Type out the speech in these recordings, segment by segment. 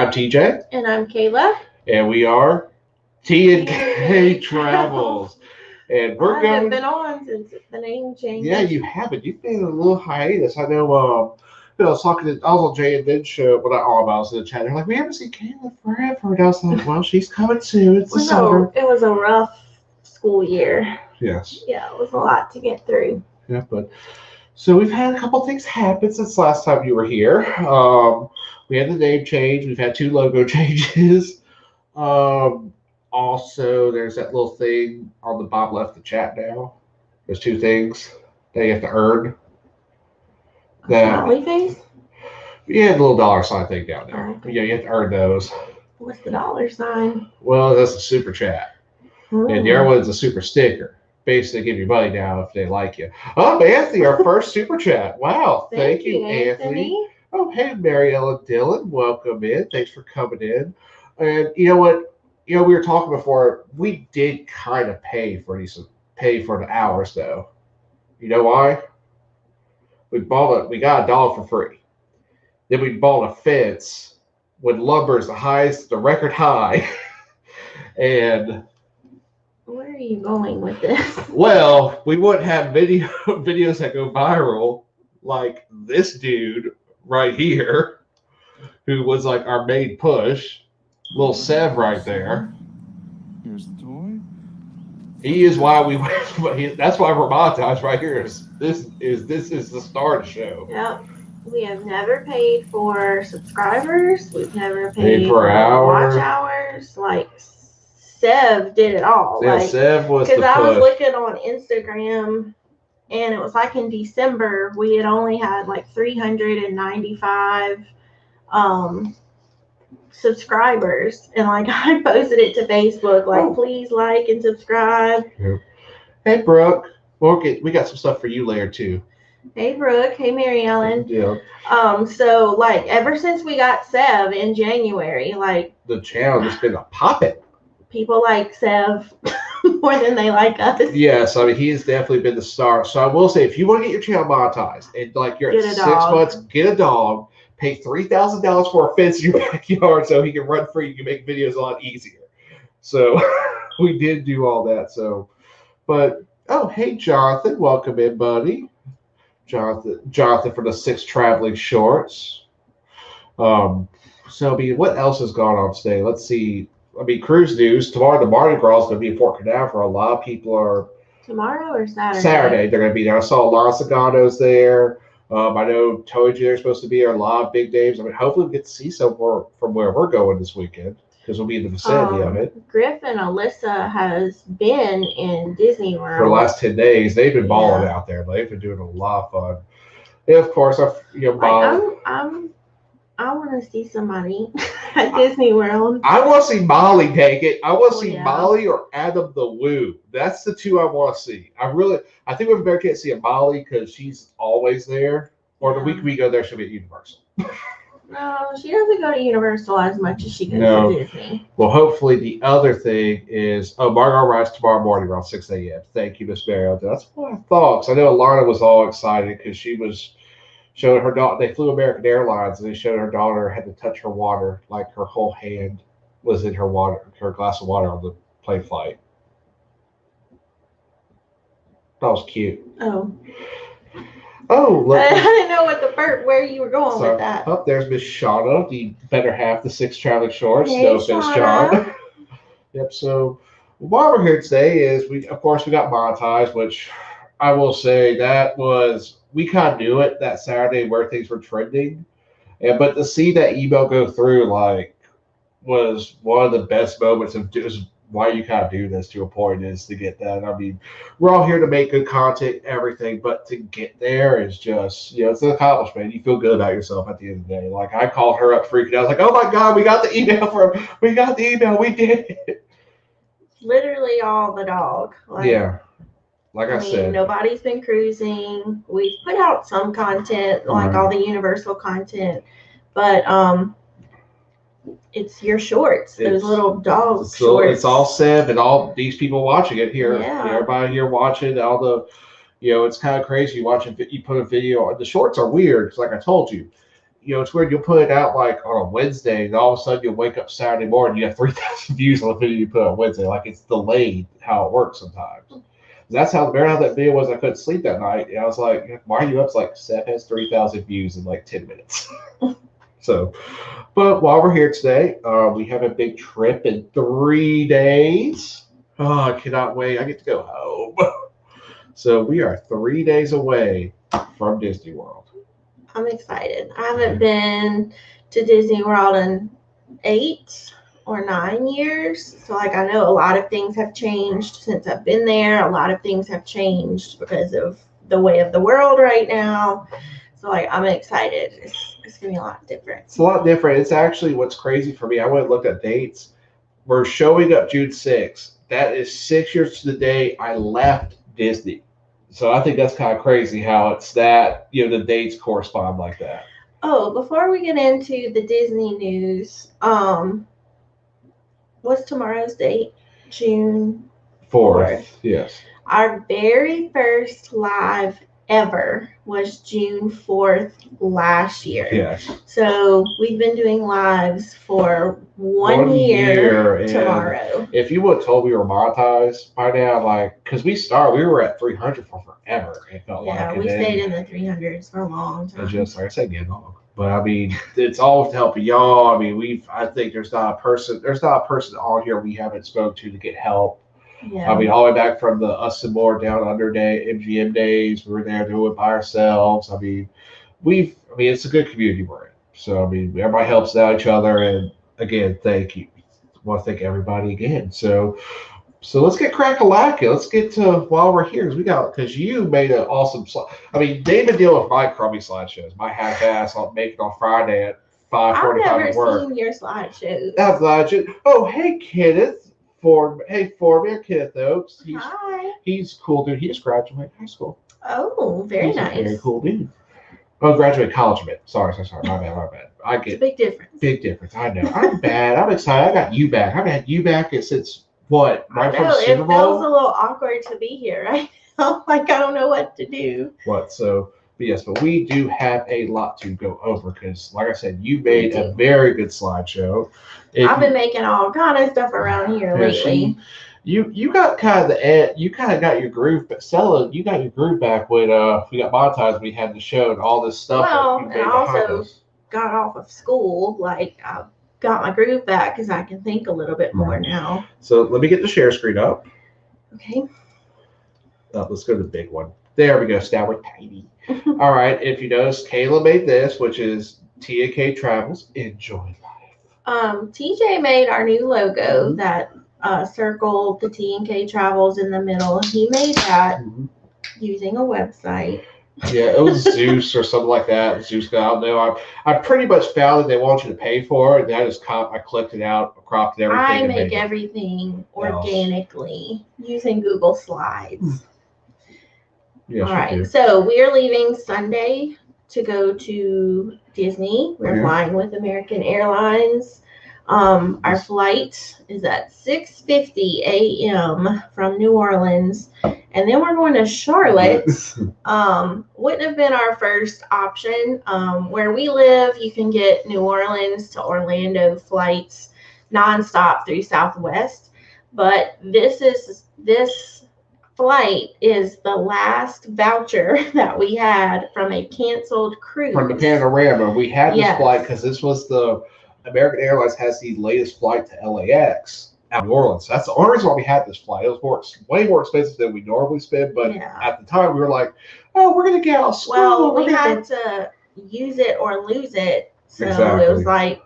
I'm TJ. And I'm Kayla. And we are T&K Travels. And we're I haven't been on since the name changed. Yeah, you haven't. You've been in a little hiatus. I know, I was on Jay and Ben's show, well, not all of us in the chat. They're like, we haven't seen Kayla forever. And I was like, well, she's coming soon. It's the summer. It was a rough school year. Yes. Yeah, it was a lot to get through. Yeah, but so we've had a couple things happen since last time you were here. We had the name change. We've had 2 logo changes. Also, there's that little thing on the bottom left of the chat now. There's 2 things that you have to earn. Smiley face? Yeah, the little dollar sign thing down there. Okay. Yeah, you have to earn those. What's the dollar sign? Well, that's a super chat. And the other one's a super sticker. Basically, give you money now if they like you. Oh, Anthony, our first super chat. Wow. Thank you, Anthony. Oh, hey, Mary Ellen Dillon. Welcome in. Thanks for coming in. And you know what? We were talking before. We did kind of pay for the hours, though. You know why? We got $1 for free. Then we bought a fence when lumber is the record high. And where are you going with this? Well, we wouldn't have videos that go viral like this dude right here, who was like our main push. Little Sev right there. Here's the toy. He is why that's why we're monetized right here. This is the start of the show. Yep. We have never paid for subscribers. We've never paid for watch hours. Like Sev did it all. Yeah, Sev was the push. Because I was looking on Instagram, and it was like in December we had only had like 395 subscribers, and like I posted it to Facebook, like please like and subscribe. Yep. Hey Brooke, we got some stuff for you later too. Hey Brooke, hey Mary Ellen. Yeah. So like ever since we got Sev in January, like the channel has been a poppin'. People like Sev more than they like us. Yes, I mean he has definitely been the star. So I will say, if you want to get your channel monetized and like you're at 6 months, get a dog. Pay $3,000 for a fence in your backyard so he can run free. You can make videos a lot easier. So we did do all that. So, but oh hey Jonathan, welcome in, buddy. Jonathan for the 6 traveling shorts. So I mean, what else has gone on today? Let's see. I mean, cruise news. Tomorrow, the Mardi Gras is going to be in Fort Canaveral. A lot of people are. Tomorrow or Saturday? Saturday, they're going to be there. I saw a lot of Saganos there. I know Togi are supposed to be there. A lot of big names. I mean, hopefully we get to see some more from where we're going this weekend because we'll be in the vicinity of it. Griff and Alyssa has been in Disney World for the last 10 days. They've been balling out there. They've been doing a lot of fun. And of course, I want to see somebody at Disney World. I want to see Molly take it. I want to see Molly or Adam the Woo. That's the 2 I want to see. I think we better can't see a Molly because she's always there. Or the week we go there, she'll be at Universal. No, she doesn't go to Universal as much as she goes to Disney. Well, hopefully the other thing is, Margot rides tomorrow morning around 6 a.m. Thank you, Miss Mary. That's what I thought. Because I know Alana was all excited because she was showing her daughter. They flew American Airlines, and they showed her daughter had to touch her water, like her whole hand was in her glass of water on the plane flight. That was cute. Look. I didn't know where you were going with that. Oh, there's Miss Shauna, the better half of the 6 traveling shorts. Hey, no offense, John. Yep. So why we're here today is we got monetized, which I will say we kind of knew it that Saturday where things were trending, but to see that email go through was one of the best moments of just why you kind of do this to a point is to get that. I mean, we're all here to make good content, everything, but to get there is just, it's an accomplishment. You feel good about yourself at the end of the day. Like I called her up freaking out. I was like, oh my God, we got the email, we did it. Literally all the dog. Like I said, nobody's been cruising. We've put out some content, like all the Universal content, but it's your shorts, those little dog shorts. It's all Sev and all these people watching it here. Yeah. Everybody here watching all the, it's kind of crazy watching. You put a video. The shorts are weird because, like I told you, it's weird. You'll put it out like on a Wednesday, and all of a sudden you'll wake up Saturday morning, you have 3,000 views on the video you put on Wednesday. Like it's delayed how it works sometimes. That's how that video was. I couldn't sleep that night, and I was like, "Why are you up?" It's like Seth has 3,000 views in like 10 minutes. So, but while we're here today, we have a big trip in 3 days. Oh, I cannot wait! I get to go home. So we are 3 days away from Disney World. I'm excited. I haven't been to Disney World in 8 or 9 years. So like I know a lot of things have changed since I've been there. A lot of things have changed because of the way of the world right now. So like I'm excited. It's gonna be a lot different. It's a lot different. It's actually what's crazy for me. I went and looked at dates. We're showing up June 6th. That is 6 years to the day I left Disney. So I think that's kind of crazy how it's that, the dates correspond like that. Oh, before we get into the Disney news, what's tomorrow's date? June 4th. Yes. Our very first live ever was June 4th last year. Yes. So we've been doing lives for one year tomorrow. If you would have told we were monetized by now, because we were at 300 for forever. It felt like. Yeah, we stayed in the 300s for a long time. Just like I said, get long. But I mean, it's all to help y'all. I mean, I think there's not a person on here we haven't spoke to get help. Yeah. I mean, all the way back from the Us and More Down Under day, MGM days, we were there doing it by ourselves. I mean, it's a good community we're in. So, I mean, everybody helps out each other. And again, thank you. I want to thank everybody again. So let's get crack-a-lacking. Let's get to while we're here because you made an awesome slide. I mean, they've been dealing with my crummy slideshows, my half-ass I'll make it on Friday at 5:45 I've never at work. seen your slideshows. That's slideshow. Oh, hey, Kenneth. Foreman, Kenneth Oaks. Hi. He's cool, dude. He just graduated high school. Oh, very He's nice. A very cool dude. Oh, graduated college, man. Sorry. My bad. I get it's a big difference. Big difference. I know. I'm bad. I'm excited. I got you back. I haven't had you back since what? Right from Super It Bowl? feels a little awkward to be here right now. Like I don't know what to do. But we do have a lot to go over because, like I said, you made a very good slideshow. I've been making all kind of stuff around here lately. You got kind of got your groove, but Stella, you got your groove back when we got monetized. We had the show and all this stuff. Well, and I also got off of school. Like I got my groove back because I can think a little bit more now. So let me get the share screen up. Okay. Let's go to the big one. There we go. Now we're tiny. All right. If you notice, Kayla made this, which is T&K Travels. Enjoy life. TJ made our new logo that circled the T&K Travels in the middle. He made that using a website. Yeah, it was Zeus or something like that. Zeus, I don't know. I pretty much found that they want you to pay for it, and I clicked it out, cropped everything. I make everything organically using Google Slides. Yes, all right, so we're leaving Sunday to go to Disney. We're flying with American Airlines. Our flight is at 6:50 a.m. from New Orleans, and then we're going to Charlotte. Wouldn't have been our first option. Where we live, you can get New Orleans to Orlando flights nonstop through Southwest, but this flight is the last voucher that we had from a canceled cruise. From the Panorama. We had this flight because this was the American Airlines has the latest flight to LAX out of New Orleans. That's the only reason why we had this flight. It was way more expensive than we normally spend, but at the time we were like, oh, we're going to get out of school. Well, we had to use it or lose it. So it was like,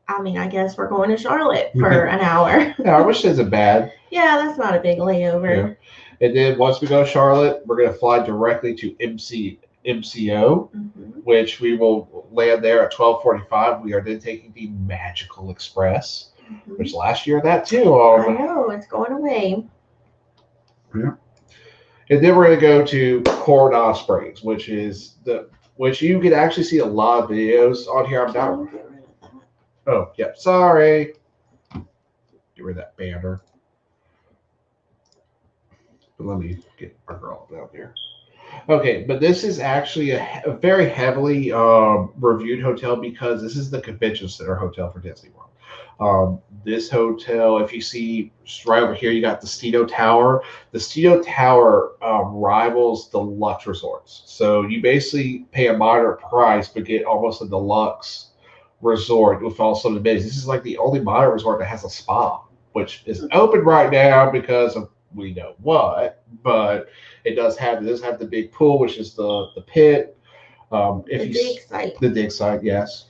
I guess we're going to Charlotte for an hour. Yeah, which isn't bad. Yeah, that's not a big layover. Yeah. And then once we go to Charlotte, we're going to fly directly to MCO, which we will land there at 12:45. We are then taking the Magical Express, which last year that too. I know, it's going away. Yeah. And then we're going to go to Coronado Springs, which you can actually see a lot of videos on here. Oh, yep. Sorry. Get rid of that banner. But let me get our girl down here. Okay, but this is actually a very heavily reviewed hotel because this is the convention center hotel for Disney World. This hotel, if you see right over here, you got the Stito Tower. The Stito Tower rivals the deluxe resorts. So you basically pay a moderate price but get almost a deluxe resort with also the amenities. This is like the only moderate resort that has a spa, which is open right now because of we know what, but it does have the big pool, which is the pit. If The you dig site. the dig site, yes.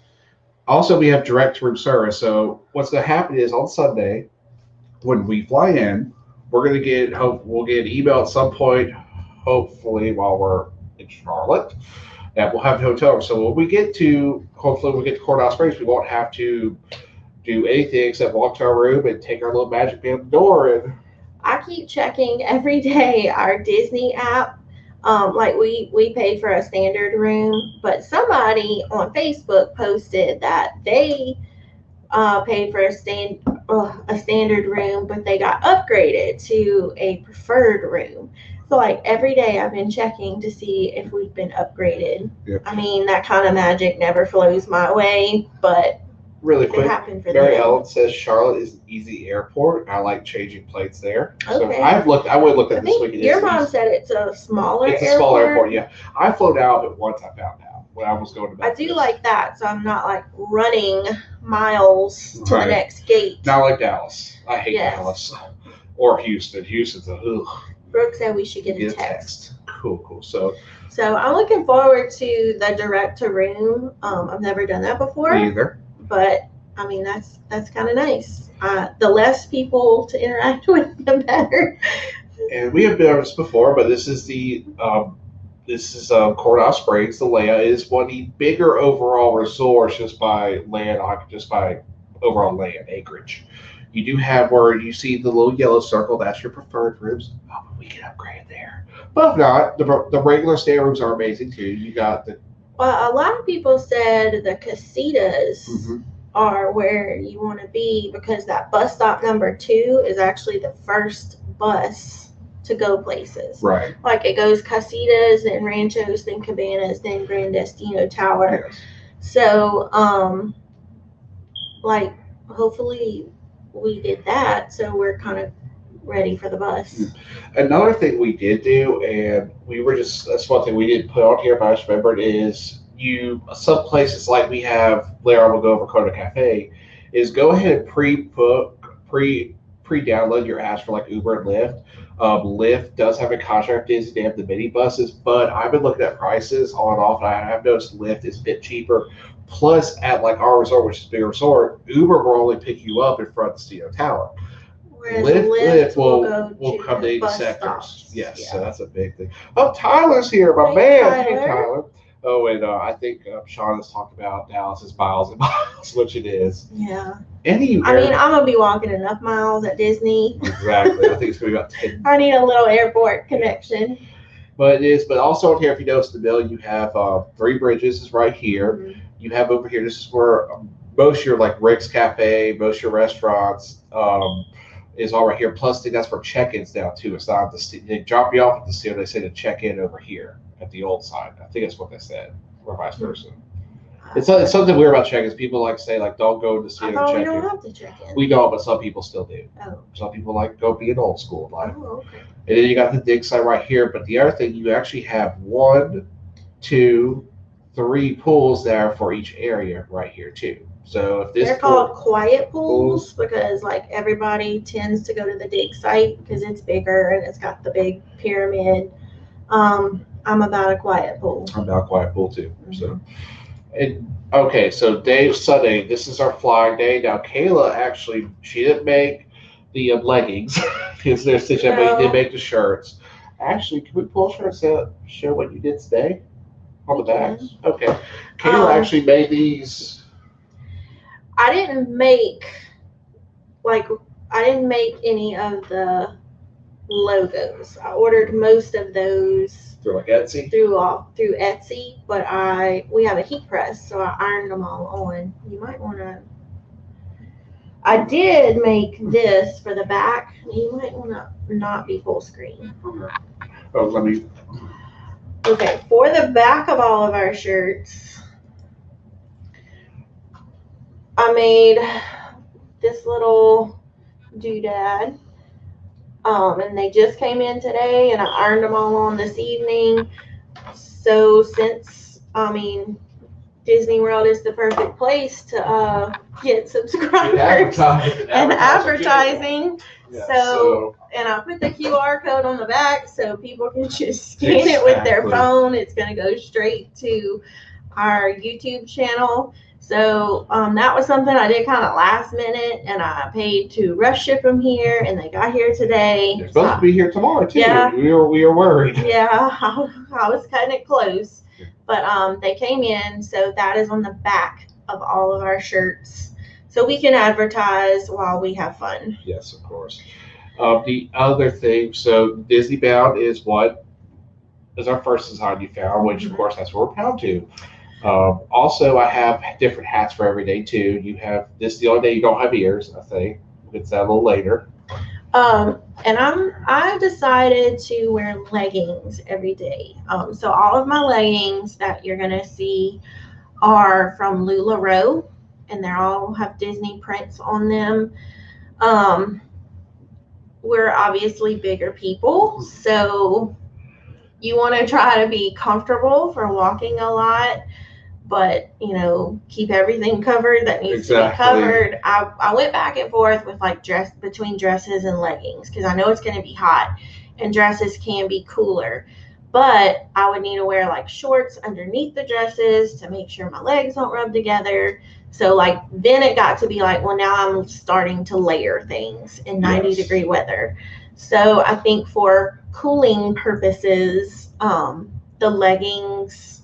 Also, we have direct room service. So what's going to happen is on Sunday when we fly in, we'll get an email at some point, hopefully while we're in Charlotte, that we'll have the hotel room. So when we get to hopefully when we get to Courthouse Springs, we won't have to do anything except walk to our room and take our little magic band door and I keep checking every day our Disney app. Like we pay for a standard room, but somebody on Facebook posted that they paid for a standard room, but they got upgraded to a preferred room. So like every day I've been checking to see if we've been upgraded. Yep. I mean that kind of magic never flows my way, but really it quick. happened for Mary them. Ellen says Charlotte is an easy airport. I like changing planes there. So Okay. I would look I at this think week. your mom said it's a smaller It's a airport. small airport, yeah. I flew out of it once. I found out when I was going to. I Memphis. do like that, so I'm not like running miles to Right. the next gate. Not like Dallas. I hate Yes. Dallas or Houston. Houston's a ugh. Brooke said we should get a Get a text. Cool. So So I'm looking forward to the direct to room. I've never done that before, either. but I mean that's kind of nice. The less people to interact with, the better. And we have been over this before, but this is Courthouse Springs. The Leia is one of the bigger overall resorts just by overall land acreage. You do have where you see the little yellow circle. That's your preferred rooms. Oh, but we can upgrade there. But if not, the regular stay rooms are amazing too. You got the. Well, a lot of people said the casitas Mhm. are where you want to be because that bus stop number 2 is actually the first bus to go places. Right. Like it goes Casitas, then Ranchos, then Cabanas, then Grand Destino Tower. Yes. So, like, hopefully we did that. So we're kind of ready for the bus. Another thing we did do, and that's one thing we didn't put on here, but I just remembered is some places like we have, later we'll go over Coda Cafe, is go ahead and pre-download your apps for like Uber and Lyft. Lyft does have a contract with Disney. They have the mini buses, but I've been looking at prices on and off, and I have noticed Lyft is a bit cheaper. Plus, at like our resort, which is a big resort, Uber will only pick you up in front of the Stito Tower. Whereas Lyft will go come to the the bus sectors. stops. Yes, Yeah. so that's a big thing. Oh, Tyler's here, my Hey, man. Hey, Tyler. Tyler. Oh, and I think Sean has talked about Dallas's miles and miles, which it is. Yeah. I mean, I'm going to be walking enough miles at Disney. Exactly. I think it's going to be about 10. I need a little airport connection. But it is. But also on here, if you notice the bill, you have 3 bridges is right here. Mm-hmm. You have over here. This is where most of your like Rick's Cafe, most of your restaurants is all right here. Plus, I think that's for check-ins now too. It's not they drop you off at the studio. They say to check in over here at the old side. I think that's what they said, or vice versa. It's something weird about check-ins. People like say like don't go to the I studio thought and we check don't in. have to check in. We don't, but some people still do. Oh. Some people like go be an old school like. Oh, okay. And then you got the dig site right here. But the other thing, you actually have 1, 2, 3 pools there for each area right here too. So if this They're called quiet pools because like everybody tends to go to the dig site because it's bigger and it's got the big pyramid. I'm about a quiet pool. I'm about quiet pool too. Mm-hmm. So, okay, so Sunday, this is our flying day. Now Kayla actually she didn't make the leggings because they're stitched up, but you did make the shirts. Actually, can we pull shirts out show what you did today on the backs? Okay, Kayla actually made these. I didn't make any of the logos. I ordered most of those Through like Etsy? through Etsy, but we have a heat press, so I ironed them all on. You might want to. I did make this for the back. You might want to not be full screen. Oh, let me. Okay, for the back of all of our shirts, I made this little doodad. And they just came in today, and I ironed them all on this evening. So since, Disney World is the perfect place to get subscribers and advertising. Yeah, So, and I put the QR code on the back so people can just scan it with their phone. It's going to go straight to our YouTube channel. So that was something I did kind of last minute, and I paid to rush ship them here, and they got here today. They're supposed to be here tomorrow too. Yeah. We were worried. Yeah, I was cutting it close, but they came in. So that is on the back of all of our shirts, so we can advertise while we have fun. Yes, of course. The other thing, so Disney Bound is what is our first design you found, which of course that's what we're bound to. Also, I have different hats for every day too. You have this the only day you don't have ears. I think we'll get to that a little later. And I decided to wear leggings every day. So all of my leggings that you're gonna see are from LuLaRoe, and they all have Disney prints on them. We're obviously bigger people, so you want to try to be comfortable for walking a lot, but keep everything covered that needs to be covered. I went back and forth with between dresses and leggings, because I know it's going to be hot and dresses can be cooler, but I would need to wear shorts underneath the dresses to make sure my legs don't rub together. So then it got to be well, now I'm starting to layer things in 90-degree weather. So I think for cooling purposes, the leggings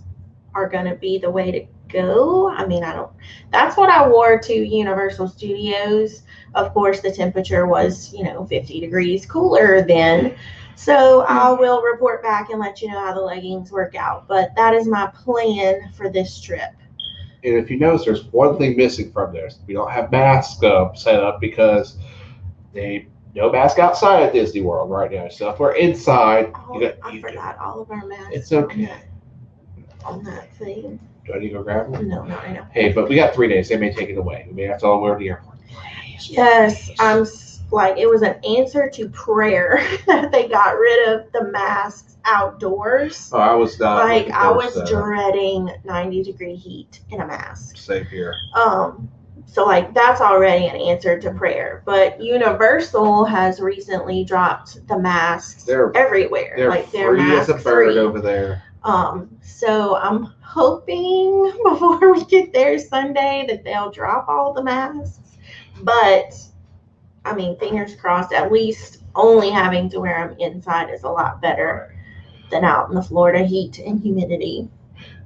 are going to be the way to go. That's what I wore to Universal Studios. Of course, the temperature was, 50 degrees cooler then. So I will report back and let you know how the leggings work out. But that is my plan for this trip. And if you notice, there's one thing missing from this. We don't have masks set up because no mask outside of Disney World right now. So if we're inside, I forgot all of our masks. It's okay. On that thing. Do I need to go grab them? No, not right now. Hey, but we got 3 days. They may take it away. We may have to all wear the airport. Yes, I'm it was an answer to prayer that they got rid of the masks outdoors. Oh, I was not. I was dreading 90-degree heat in a mask. Same here. So that's already an answer to prayer. But Universal has recently dropped the masks everywhere. They're free as a bird over there. So I'm hoping before we get there Sunday that they'll drop all the masks. But fingers crossed, at least only having to wear them inside is a lot better than out in the Florida heat and humidity.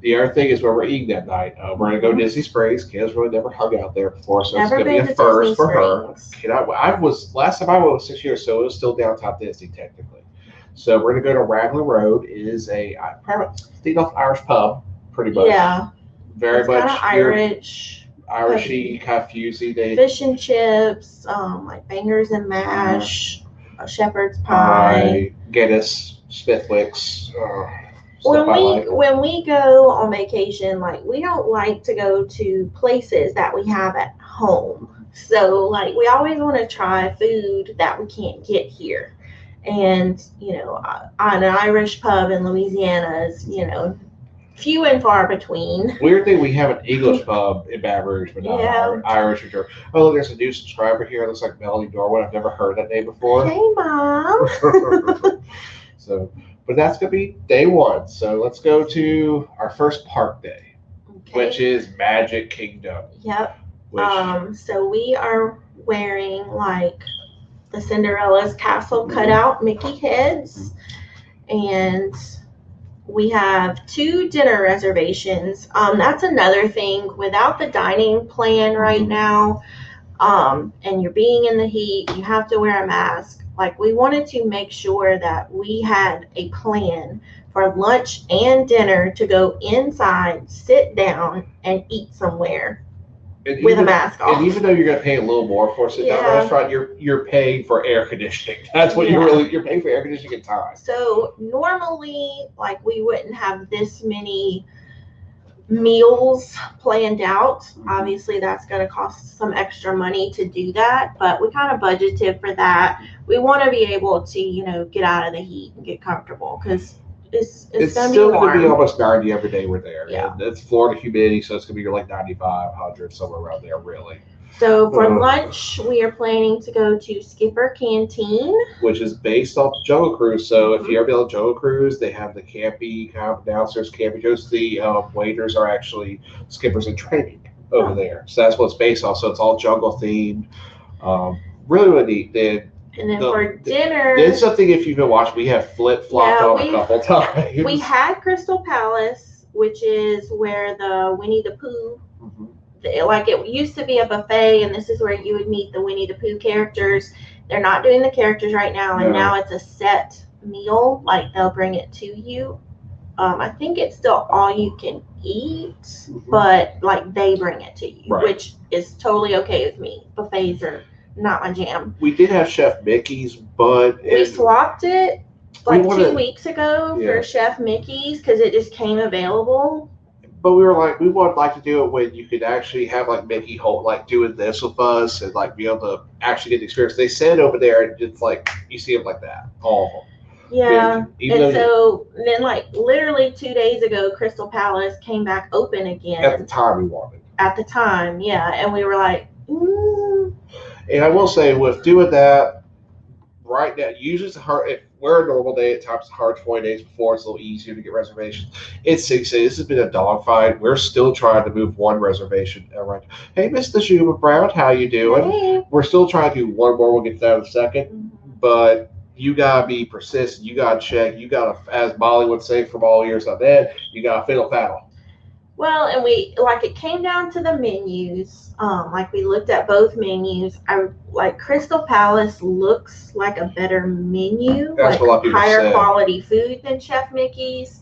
The other thing is where we're eating that night. We're going to go to Disney Springs. Kayla's really never hung out there before, so it's going to be a first for her. Last time I went was 6 years, so it was still downtown Disney technically. So we're going to go to Raglan Road. It is a Irish pub, pretty much. Yeah. Very it's much Irishy, kind of fusy. Fish and chips, bangers and mash, shepherd's pie, Guinness, Smithwick's. When we go on vacation, we don't like to go to places that we have at home. So we always want to try food that we can't get here. And, an Irish pub in Louisiana is, few and far between. Weird thing, we have an English pub in Baton Rouge, but not Irish or German. Oh, look, there's a new subscriber here. It looks like Melanie Dorwin. I've never heard that name before. Hey, Mom. But that's going to be day 1. So let's go to our first park day, which is Magic Kingdom. Yep. So we are wearing the Cinderella's castle cutout Mickey heads, and we have 2 dinner reservations. That's another thing. Without the dining plan right now, and you're being in the heat, you have to wear a mask. We wanted to make sure that we had a plan for lunch and dinner to go inside, sit down, and eat somewhere And with a mask off. And even though you're going to pay a little more for a sit-down restaurant, you're paying for air conditioning. That's what you're paying for, air conditioning and time. So normally, like, we wouldn't have this many meals planned out. Obviously, that's going to cost some extra money to do that, but we kind of budgeted for that. We want to be able to, get out of the heat and get comfortable, because it's going to be warm. Going to be almost 90 every day we're there. Yeah. And it's Florida humidity, so it's going to be like 95, 100, somewhere around there, really. So for lunch, we are planning to go to Skipper Canteen, which is based off the Jungle Cruise. So if you ever been on Jungle Cruise, they have the campy kind of downstairs campy shows. The waiters are actually skippers in training over there. So that's what it's based off. So it's all jungle themed. Really neat. And then for dinner, there's something, if you've been watching, we have flip-flopped on a couple times. We had Crystal Palace, which is where the Winnie the Pooh, like, it used to be a buffet, and this is where you would meet the Winnie the Pooh characters. They're not doing the characters right now, and now it's a set meal. Like, they'll bring it to you. I think it's still all you can eat, but like, they bring it to you, which is totally okay with me. Buffets are not my jam. We did have Chef Mickey's, but we swapped it like 2 weeks ago for Chef Mickey's because it just came available. But we were like, we would like to do it when you could actually have like Mickey Holt like doing this with us and like be able to actually get the experience. They said over there, and it's like you see them like that, all of them. Yeah, and so then, like, literally 2 days ago, Crystal Palace came back open again. At the time we wanted. At the time, yeah, and we were like, And I will say, with doing that, right now, usually it's hard. If we're a normal day, at times it's hard 20 days before. It's a little easier to get reservations. It's 6 days. This has been a dogfight. We're still trying to move one reservation around. Hey, Mr. Schumer Brown, how you doing? Hey. We're still trying to do one more. We'll get to that in a second. But you gotta be persistent. You gotta check. You gotta, as Molly would say from all years on that, you gotta fiddle faddle. Well, and it came down to the menus. Like, we looked at both menus. Crystal Palace looks like a better menu, that's like higher say. Quality food than Chef Mickey's.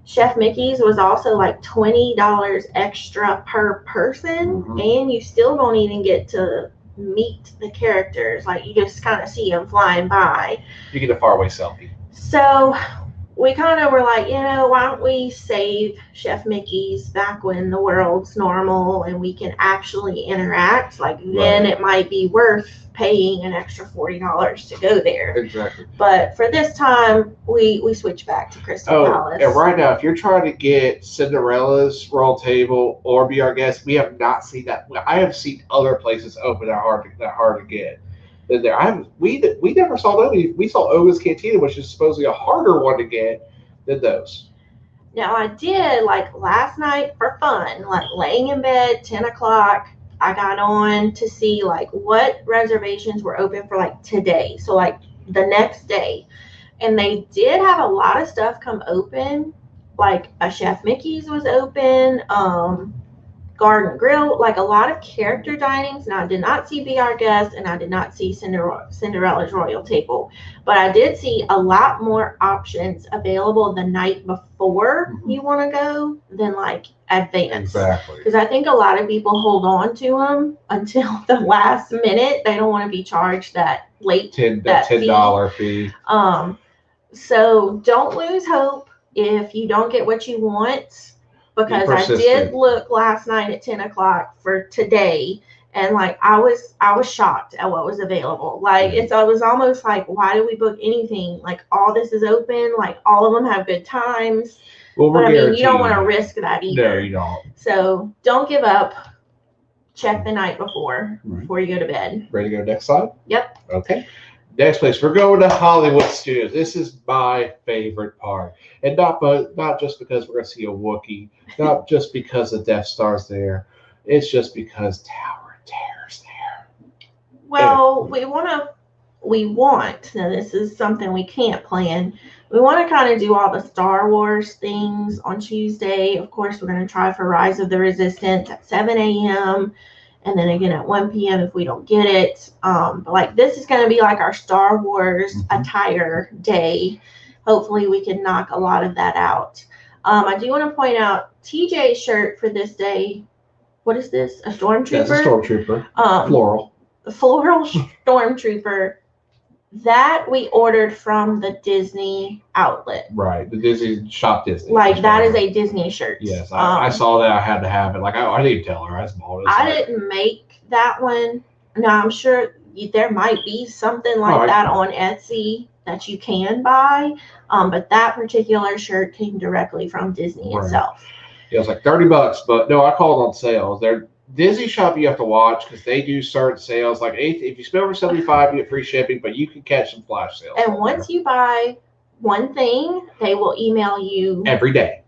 Chef Mickey's was also like $20 extra per person, and you still don't even get to meet the characters. Like, you just kind of see them flying by. You get a faraway selfie. So we kind of were like, why don't we save Chef Mickey's back when the world's normal and we can actually interact? Like, then it might be worth paying an extra $40 to go there. Exactly. But for this time, we switched back to Crystal Palace. And right now, if you're trying to get Cinderella's Royal Table or Be Our Guest, we have not seen that. I have seen other places open that hard to get. There, we never saw those. We saw Oga's Cantina, which is supposedly a harder one to get than those. Now, I did, like, last night for fun, like, laying in bed, 10 o'clock, I got on to see, like, what reservations were open for, like, today. So, like, the next day. And they did have a lot of stuff come open. Like, a Chef Mickey's was open. Garden Grill, like a lot of character dinings. Now, I did not see Be Our Guest, and I did not see Cinderella's Royal Table, but I did see a lot more options available the night before you want to go than like advance. Exactly. Because I think a lot of people hold on to them until the last minute. They don't want to be charged that late $10 fee. So don't lose hope if you don't get what you want. Because I did look last night at 10 o'clock for today, and like I was shocked at what was available. Like it was almost like, why do we book anything? Like, all this is open. Like, all of them have good times. Well, but I mean, you don't want to risk that either. No, you don't. So don't give up. Check the night before you go to bed. Ready to go next slide? Yep. Okay. Next place, we're going to Hollywood Studios. This is my favorite part, and not just because we're going to see a Wookiee, not just because the Death Star's there. It's just because Tower of Terror's there. Well, we want. Now, this is something we can't plan. We want to kind of do all the Star Wars things on Tuesday. Of course, we're going to try for Rise of the Resistance at 7 a.m. and then again at 1 p.m. if we don't get it. But like, this is going to be like our Star Wars attire day. Hopefully we can knock a lot of that out. I do want to point out TJ's shirt for this day what is this? A stormtrooper? That's a stormtrooper. Floral. The floral stormtrooper that we ordered from the Disney outlet. Right, the Disney shop Disney. Like that is a Disney shirt. Yes, I saw that. I had to have it. Like I didn't tell her. I just bought it. I didn't make that one. Now I'm sure there might be something like that on Etsy that you can buy, but that particular shirt came directly from Disney itself. It was like $30, but no, I called on sales. They're Disney shop you have to watch because they do certain sales. Like if you spend over $75, you get free shipping, but you can catch some flash sales. And once you buy one thing, they will email you every day,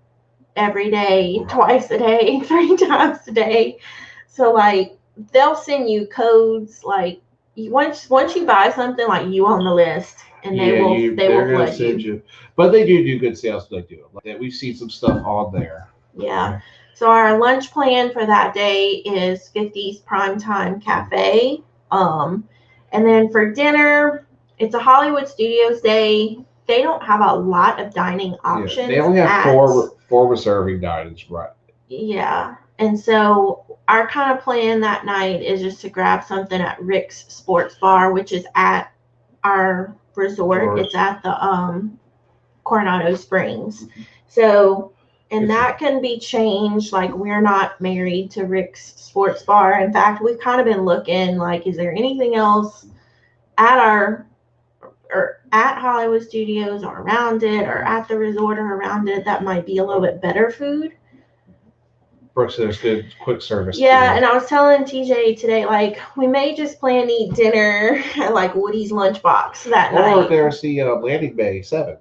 twice a day, 3 times a day. So like they'll send you codes. Like once you buy something, like you on the list, and they will flood you. But they do good sales. They do. Like we've seen some stuff on there. Yeah. So our lunch plan for that day is 50's Primetime Cafe. And then for dinner, it's a Hollywood Studios day. They don't have a lot of dining options. Yeah, they only have four reserving dinings, right? Yeah. And so our kind of plan that night is just to grab something at Rick's Sports Bar, which is at our resort. It's at the Coronado Springs. So and that can be changed. Like we're not married to Rick's Sports Bar. In fact, we've kind of been looking like, is there anything else at at Hollywood Studios or around it or at the resort or around it that might be a little bit better food? Brooks, there's good quick service. Yeah, and I was telling TJ today, like we may just plan to eat dinner at like Woody's Lunchbox that night. Or there's the Landing Bay 7.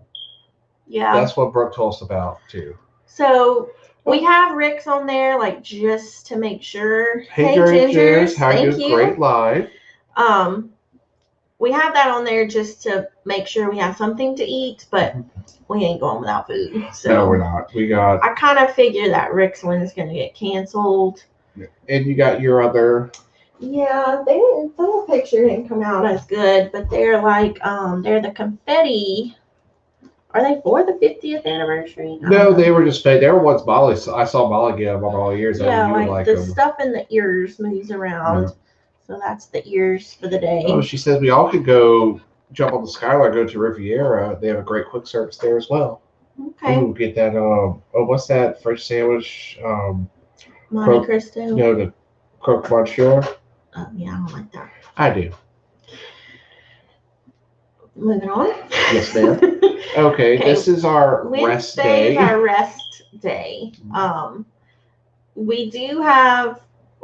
Yeah, that's what Brooke told us about too. So we have Rick's on there, like just to make sure. Hey Gingers, how you doing? Great live. We have that on there just to make sure we have something to eat, but we ain't going without food. So no, we're not. I kind of figure that Rick's one is going to get canceled. And you got your other. Yeah, the picture didn't come out as good, but they're like they're the confetti. Are they for the 50th anniversary? No, they were just fake. They were once Molly. I saw Molly get them on all years. Yeah, like the stuff in the ears moves around. Yeah. So that's the ears for the day. Oh, she says we all could go jump on the Skylar, go to Riviera. They have a great quick service there as well. Okay. Ooh, get that. What's that French sandwich? Monte Cristo. No, the croque monsieur. Yeah, I don't like that. I do. Moving on. Yes, ma'am. Okay, this is our rest day. Our rest day.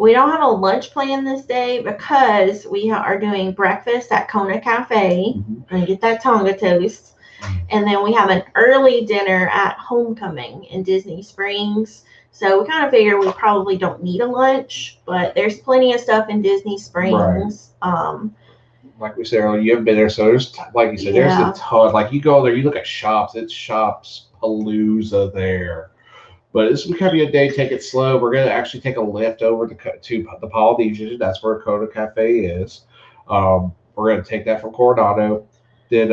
We don't have a lunch plan this day because we are doing breakfast at Kona Cafe. And get that Tonga toast. And then we have an early dinner at Homecoming in Disney Springs. So we kind of figure we probably don't need a lunch, but there's plenty of stuff in Disney Springs. Right. Like we said earlier, you haven't been there, so there's, like you said, there's a ton. Like you go there, you look at shops, it's shops palooza there. But this would be a day, take it slow. We're going to actually take a lift over to the Polynesian. That's where Kona Cafe is. We're going to take that from Coronado. Then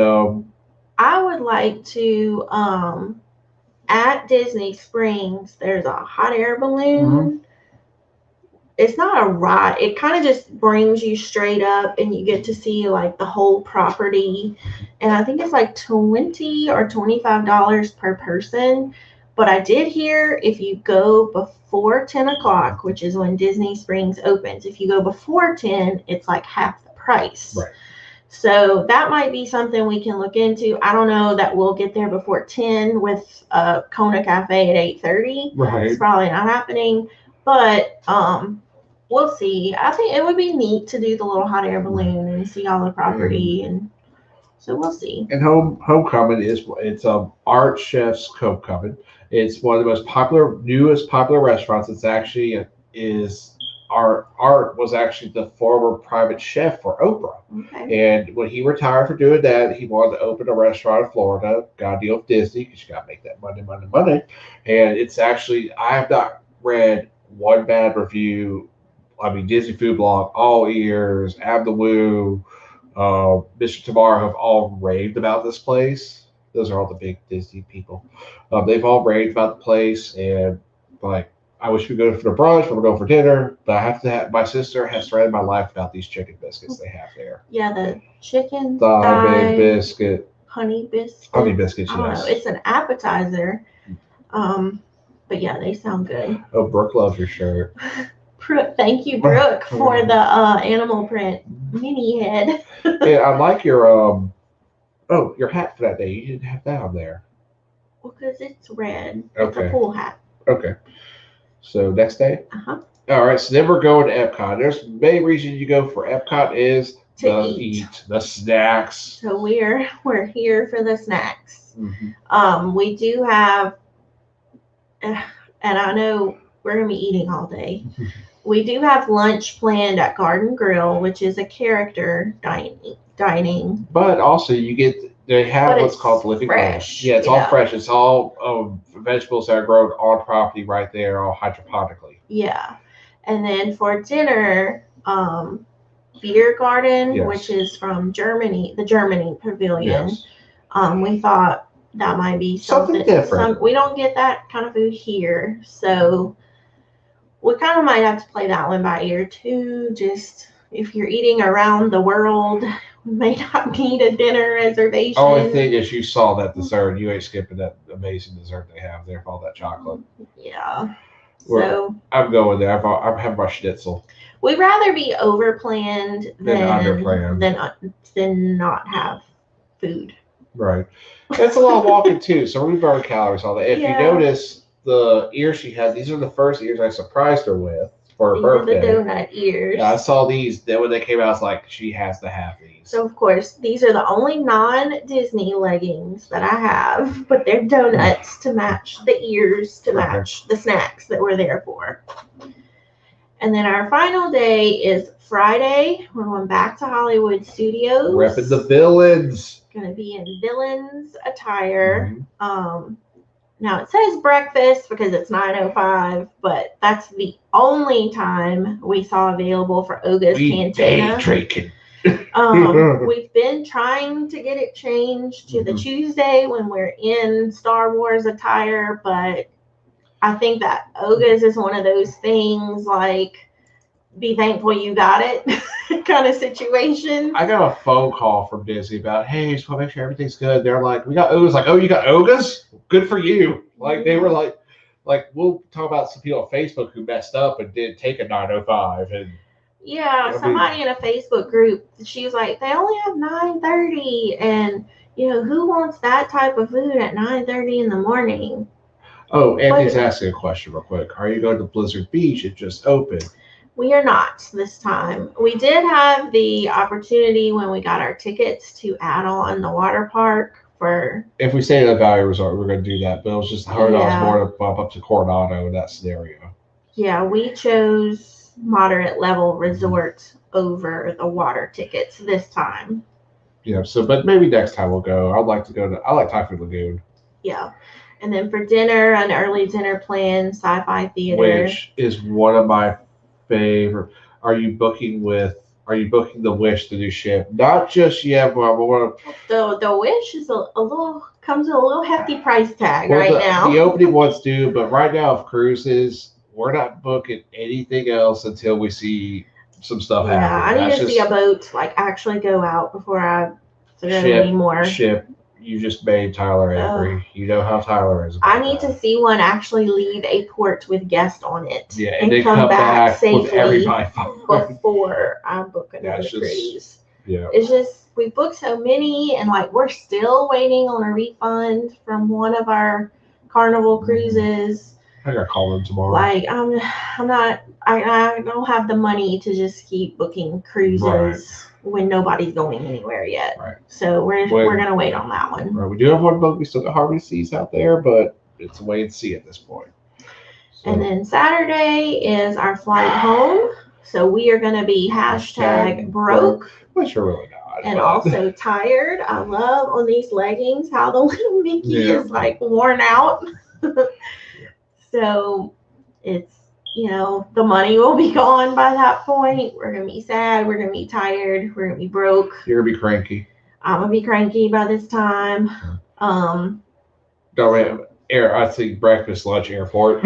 I would like to, at Disney Springs, there's a hot air balloon. It's not a ride. It kind of just brings you straight up and you get to see like the whole property. And I think it's like $20 or $25 per person. But I did hear if you go before 10 o'clock, which is when Disney Springs opens, if you go before 10, it's like half the price. Right. So that might be something we can look into. I don't know that we'll get there before 10 with Kona Cafe at 8:30. Right. It's probably not happening. But we'll see. I think it would be neat to do the little hot air balloon and see all the property, and so we'll see. And Homecoming it's Art Chef's Homecoming. It's one of the most newest popular restaurants. It's actually Art was actually the former private chef for Oprah. Okay. And when he retired for doing that, he wanted to open a restaurant in Florida. Got a deal with Disney because you got to make that money. And it's actually, I have not read one bad review. I mean, Disney Food Blog, All Ears, Ab the Woo, Mr. Tomorrow have all raved about this place. Those are all the big Disney people. They've all raved about the place, and like I wish we could go for the brunch, but we're going for dinner. But I have to have, my sister has threaded my life about these chicken biscuits they have there. Yeah, the chicken Thigh biscuit. honey biscuit. Honey biscuits, I don't yes. know. It's an appetizer. But yeah, they sound good. Oh, Brooke loves your shirt. Thank you, Brooke, for the animal print mini head. Yeah, I like your your hat for that day. You didn't have that on there. Well, because it's red. Okay. It's a pool hat. Okay. So next day? Uh-huh. All right, so then we're going to Epcot. There's the main reason you go for Epcot is To eat. the snacks. So we're here for the snacks. Mm-hmm. We do have, and I know we're gonna be eating all day. We do have lunch planned at Garden Grill, which is a character dining. But also they have But what's it's called living fresh, room. Yeah, it's all yeah. fresh. It's all vegetables that are grown on property right there, all hydroponically. Yeah, and then for dinner, Beer Garden, Yes. which is from Germany, the Germany Pavilion. Yes. We thought that might be Something different. We don't get that kind of food here, so we kind of might have to play that one by ear too. Just if you're eating around the world, we may not need a dinner reservation. Only thing is, you saw that dessert. You ain't skipping that amazing dessert they have there for all that chocolate. Yeah. So I'm going there. I'm having my schnitzel. We'd rather be overplanned than underplanned. than not have food. Right. It's a lot of walking too, so we burn calories all day. If you notice the ears she had, these are the first ears I surprised her with for her birthday. The donut ears. Yeah, I saw these. Then when they came out, I was like, she has to have these. So of course, these are the only non-Disney leggings that I have, but they're donuts to match the ears, to match the snacks that we're there for. And then our final day is Friday. We're going back to Hollywood Studios. Repping the villains. Going to be in villains attire. Mm-hmm. Now it says breakfast because it's 9:05, but that's the only time we saw available for Oga's Cantina. Drinking. We've been trying to get it changed to the Tuesday when we're in Star Wars attire, but I think that Oga's is one of those things like, be thankful you got it kind of situation. I got a phone call from Disney about, hey, just want to make sure everything's good. They're like, we got Oga's. Like, oh, you got Oga's? Good for you. Like, they were like, we'll talk about some people on Facebook who messed up and did take a 9:05. And yeah, somebody in a Facebook group, she was like, they only have 9:30, and who wants that type of food at 9:30 in the morning? Oh, Anthony's asking a question real quick. Are you going to Blizzard Beach? It just opened. We are not this time. We did have the opportunity when we got our tickets to add on the water park for. If we stay at the Valley Resort, we're going to do that. But it was just hard. I was more to bump up to Coronado in that scenario. Yeah, we chose moderate level resort over the water tickets this time. Yeah. So, but maybe next time we'll go. I like Typhoon Lagoon. Yeah. And then for dinner, an early dinner plan, Sci-Fi Theater. Which is one of my favorite. Are you booking the Wish to do ship? Not just yet, but the Wish is comes with a little hefty price tag now. The opening ones do, but right now of cruises, we're not booking anything else until we see some stuff happen. Yeah, I need to see a boat actually go out before I go anymore. Ship. You just made Tyler angry. You know how Tyler is. I need to see one actually leave a port with guests on it. Yeah, and then come back safely with everybody before I book another cruise. Yeah. It's just we booked so many, and we're still waiting on a refund from one of our Carnival cruises. I gotta call them tomorrow. I'm not. I don't have the money to just keep booking cruises. When nobody's going anywhere yet. Right. So we're going to wait on that one. Right. We do have one book. We still got Harvey Seas out there, but it's a wait and see at this point. So. And then Saturday is our flight home. So we are going to be hashtag broke. Which we're really not. And also tired. I love on these leggings how the little Mickey is worn out. So it's, the money will be gone by that point. We're going to be sad. We're going to be tired. We're going to be broke. You're going to be cranky. I'm going to be cranky by this time. I think breakfast, lunch, airport.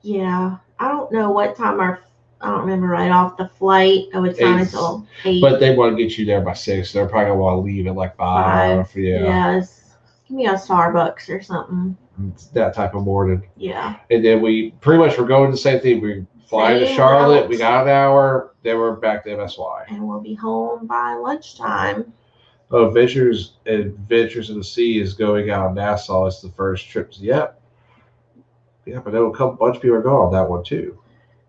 Yeah, I don't know what time I don't remember right off the flight. Oh, it's not until 8. But they want to get you there by 6. They're probably gonna want to leave at like 5. Yeah. Yes. Give me a Starbucks or something. It's that type of morning. Yeah. And then we pretty much were going the same thing. We fly to Charlotte. Route. We got an hour. Then we're back to MSY. And we'll be home by lunchtime. Oh, Adventures in the Sea is going out of Nassau. It's the first trip. Yep. Yeah, but a bunch of people are going on that one too.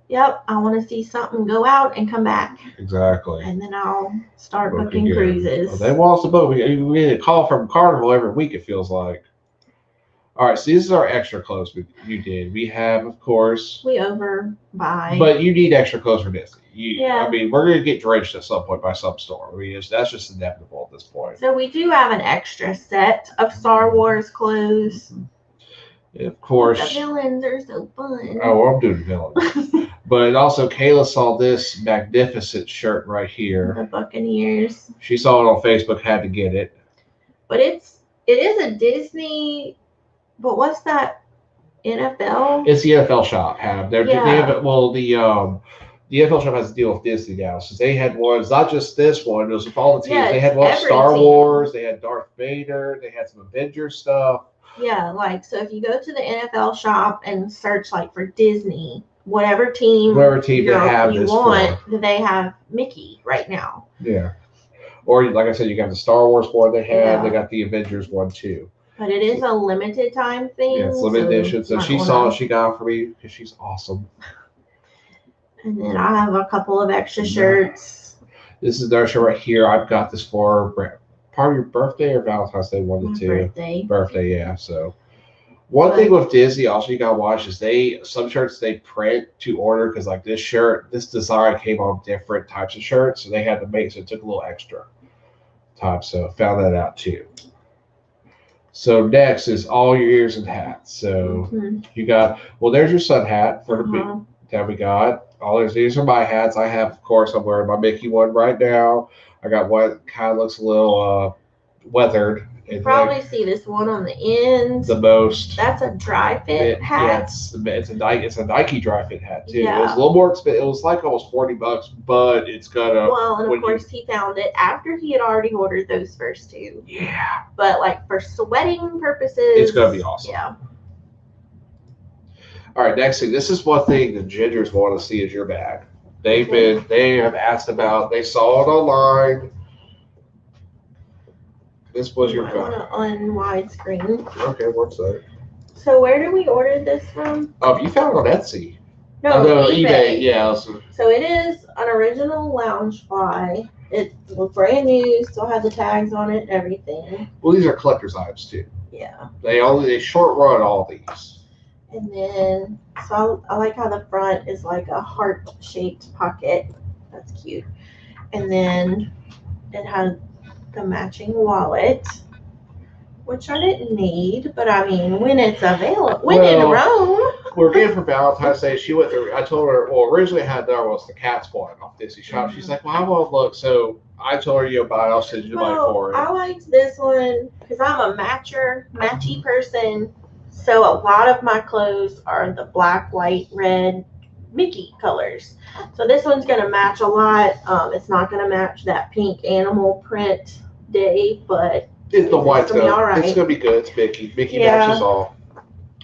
Yep, I want to see something go out and come back. Exactly. And then I'll start booking cruises. Well, they want us to book. We get a call from Carnival every week, it feels like. All right, so these are our extra clothes you did. We have, of course. We overbuy. But you need extra clothes for Disney. Yeah. I mean, we're going to get drenched at some point by some storm. I mean, that's just inevitable at this point. So we do have an extra set of Star Wars clothes. Of course. The villains are so fun. Oh, well, I'm doing villains. But also, Kayla saw this magnificent shirt right here. The Buccaneers. She saw it on Facebook, had to get it. But it is a Disney. But what's that? NFL? It's the NFL shop. The NFL shop has a deal with Disney now. So they had ones, not just this one, it was with all the teams. Yeah, they had one every Star team. Wars, they had Darth Vader, they had some Avengers stuff. Yeah, like, so if you go to the NFL shop and search, like, for Disney, whatever team they have you this want, for. they have Mickey right now. Yeah. Or, like I said, you got the Star Wars one they had. They got the Avengers one, too. But it is a limited time thing. Yeah, it's limited edition. So she saw it. She got it for me because she's awesome. And then I have a couple of extra shirts. This is their shirt right here. I've got this for part of your birthday or Valentine's Day, one of the two. Birthday, yeah. So one thing with Disney also you gotta watch is some shirts they print to order because like this design came on different types of shirts, so they had to make so it took a little extra time. So found that out too. So next is all your ears and hats. So you got there's your sun hat for the that we got. These are my hats. I have, of course, I'm wearing my Mickey one right now. I got one that kind of looks a little weathered. You probably see this one on the end. The most. That's a dry fit hat. Yeah, it's a Nike dry fit hat too. Yeah. It was a little more expensive. It was like almost $40, but it's got a. Well, and of course he found it after he had already ordered those first two. Yeah. But like for sweating purposes, it's gonna be awesome. Yeah. All right, next thing. This is one thing the Gingers want to see is your bag. They have asked about. They saw it online. This was your bag. On widescreen. Okay, what's that? So where did we order this from? You found it on Etsy. No, eBay. Yeah. So it is an original lounge fly. It was brand new, still had the tags on it and everything. Well, these are collector's items too. Yeah. They short run all these. And then, so I like how the front is like a heart-shaped pocket. That's cute. And then it has the matching wallet, which I didn't need, but I mean, when it's available, when in Rome. We're getting for Valentine's Day. She went through. I told her. Well, originally I had there was the cat's one off Disney Shop. She's like, "Well, I want to look." So I told her, "You buy. I'll send you the money for it." I liked this one because I'm a matchy person. So a lot of my clothes are the black, white, red, Mickey colors. So this one's going to match a lot. It's not going to match that pink animal print day, but the white's going to be all right. It's going to be good. It's Mickey. Mickey matches all.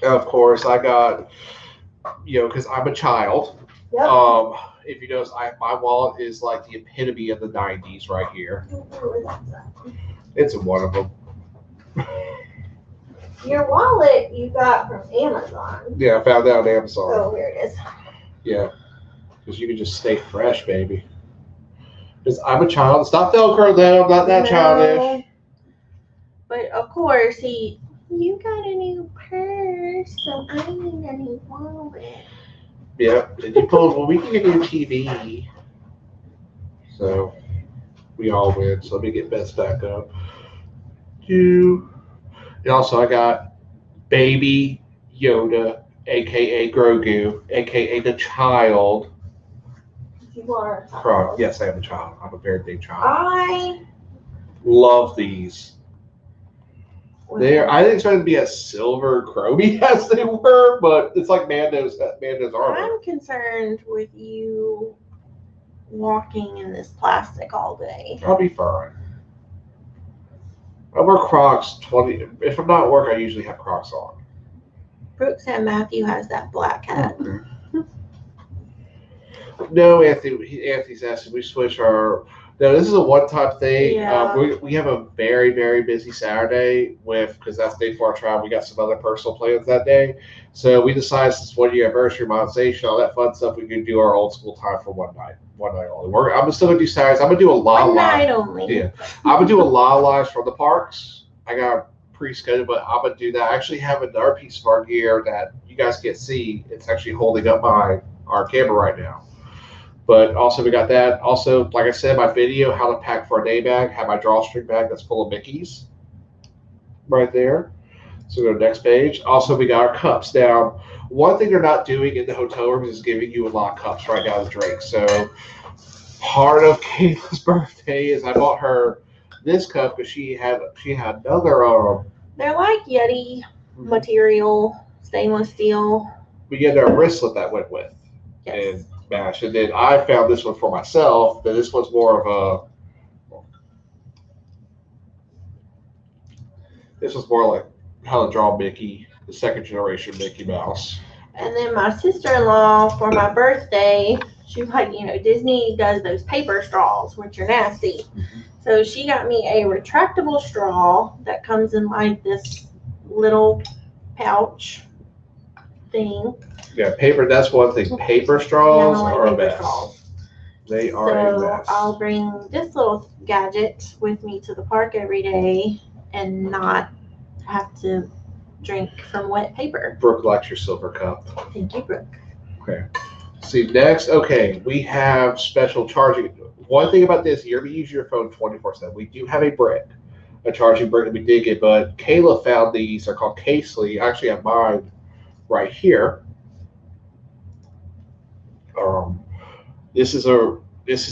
And of course, I got, because I'm a child. Yep. If you notice, my wallet is like the epitome of the 90s right here. It's one of them. Your wallet you got from Amazon. Yeah, I found that on Amazon. Oh, here it is. Yeah, because you can just stay fresh, baby. Because I'm a child. It's not Velcro, though. I'm not that childish. But, of course, you got a new purse, so I need a new wallet. Yeah, and you told we can get a new TV. So, we all win. So, let me get Beth back up. And also, I got Baby Yoda, a.k.a. Grogu, a.k.a. the child. You are a child. Yes, I am a child. I'm a very big child. I love these. I didn't expect them to be as silver chromy as they were, but it's like Mando's armor. I'm concerned with you walking in this plastic all day. I'll be fine. I wear Crocs 20. If I'm not at work, I usually have Crocs on. Brooks and Matthew has that black hat. No, Anthony's asking. We switch our. No, this is a one-time thing. Yeah. We have a very, very busy Saturday because that's day 4 travel. We got some other personal plans that day, so we decided since 1-year anniversary, monetization, all that fun stuff, we could do our old school time for one night only. I'm still gonna do Saturdays. I'm gonna do a lot. One night only. Yeah, I'm gonna do a lot of lives from the parks. I got pre-scheduled, but I'm gonna do that. I actually have another piece of our gear that you guys can't see. It's actually holding up our camera right now. But also we got that. Also, like I said, my video, how to pack for a day bag, have my drawstring bag that's full of Mickeys right there. So go to the next page. Also, we got our cups. Now, one thing they're not doing in the hotel room is giving you a lot of cups right now to drink. So part of Kayla's birthday is I bought her this cup because she had another. They're like Yeti material, stainless steel. We get our wristlet that went with. Yes. And match. And then I found this one for myself. But this one's more of this was more like how to draw Mickey, the second generation Mickey Mouse. And then my sister-in-law, for my birthday, she was like, Disney does those paper straws, which are nasty. Mm-hmm. So she got me a retractable straw that comes in like this little pouch thing. Yeah, paper, that's one thing. Paper straws are a mess. Straws. They are a So mess. I'll bring this little gadget with me to the park every day and not have to drink from wet paper. Brooke likes your silver cup. Thank you, Brooke. Okay. See, next, we have special charging. One thing about this, you're going to use your phone 24/7. We do have a charging brick that we did get, but Kayla found these. They're called Casely. I actually have mine right here. This is